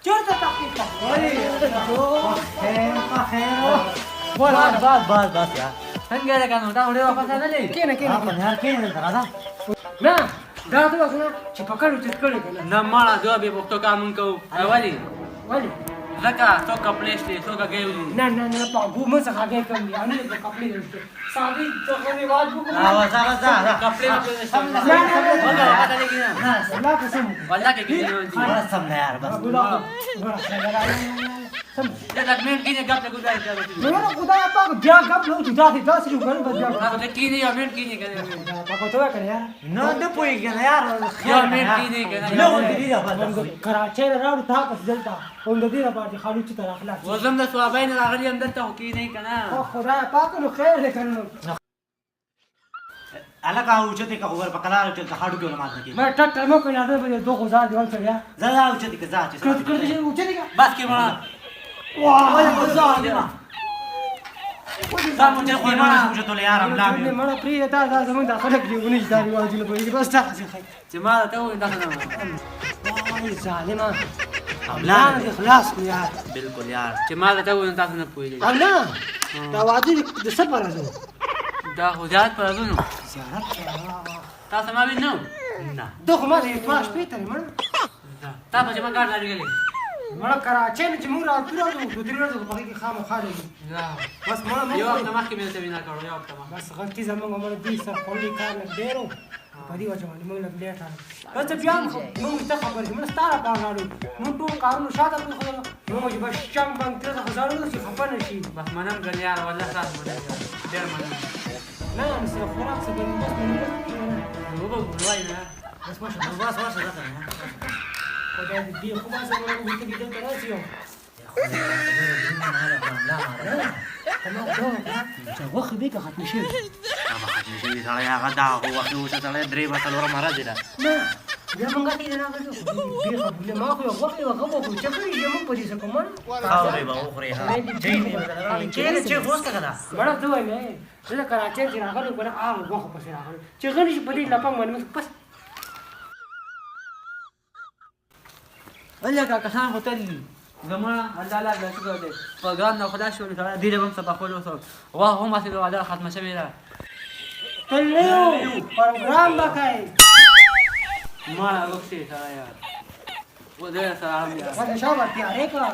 چیرته تحقیق بس یار څنګه ده کنه دا وړي واپس نه لې کینه یار کینه راځه نه دا ته وکړه چې پکړو چې کړو کنه نه ماړه دوه به وختو کار مونږ کوو اولی ولی ځکه څوک کپلې شته څوک ګیولې نه نه نه په ګو مې څنګه هغه کوم دي ان په کپلې دې سادي څنګه ریواج وکړو ځه کپلې نه الله قسم والله کې کېږي سم نه یار بس دا لګمن کې نه غپ له ګذار کوي نو خدای پاک بیا غب نو جدا دي داسې یو غل بیا هغه ته کې نه یو منټ کې نه کوي پاک ته کړی یار نه د پويګ نه یار یو منټ کې نه کوي نو دې دا بس کراچۍ راوړ تا پس دلته هم د دې لپاره خالو چې تر اخلاق وزم د ثوابین راغلی هم دلته کې نه کنه خدای پاک نو خیر دې کړنو الګه او چې ته خبر پکلار چې ته هاډو کې ماته کې ما ټټ مو کنه دا به دوه غزا دی ول سره زړه او چې ته ځا چې کړه چې وچه دی بس کې ما واه وای ظالما زمون چې خو ما چې ته یار املا مې مړه پری ته دا زمون د خلک دی ونی داري واجب به بس تا چې ما ته وې دغه وای ظالما املا اخلاص کو یار بالکل یار چې ما ته وې تاسو نه پوهیږئ الله دا واجب د سفر راځو دا حجات پر ازونو تاسو ما وینئ نه دغه ما دې فلاش پیته مړه تاسو چې ما کار لري مړه کراچۍ چې موږ راځو د دې ورځې په کې خامہ خاله بس مړه یو وخت مخکې مې ته وینا کړو یو وخت بس غلطي زموږ مړه دې سر خولي کار نه ډېرو په دې وجه باندې موږ لږ لیټ راغلو بس بیا موږ ته خبرې موږ ستاره پاغاړو موږ ټول کارونه شاته کوو موږ چې بس چم باندې 3000 چې خپل شي بس منم ګل یار والله خلاص منم ډېر منم نه نه سره خلاص دې بس موږ وګورئ نه بس ماشه بس خدای دې خو ما سره موږ ته کېدل راځي چې وخت دې که ختم شي هغه ختم شي سره هغه دا هو وخت چې سره درې وته لور مرا دي نه بیا موږ ته نه راغلو دې خپل ما خو وخت وغوښتو چې کړی یم په دې څه کوم خاورې به وخوري ها چې نه کېږي چې خوسته کړه مړه ته وای نه کراچۍ چې راغلو کنه هغه وخت پسې راغلو چې غلی په دې لپاره باندې پس ولکه کسان هوتل زما الله لا د شکر دې پروګرام نو خدا شو لري دې هم سبا خپل وسو واه هم اصل وعده ختم شوی را تلو پروګرام وکای ما وختي سره یار و دې سره هم یار څنګه شو ورته اړه کا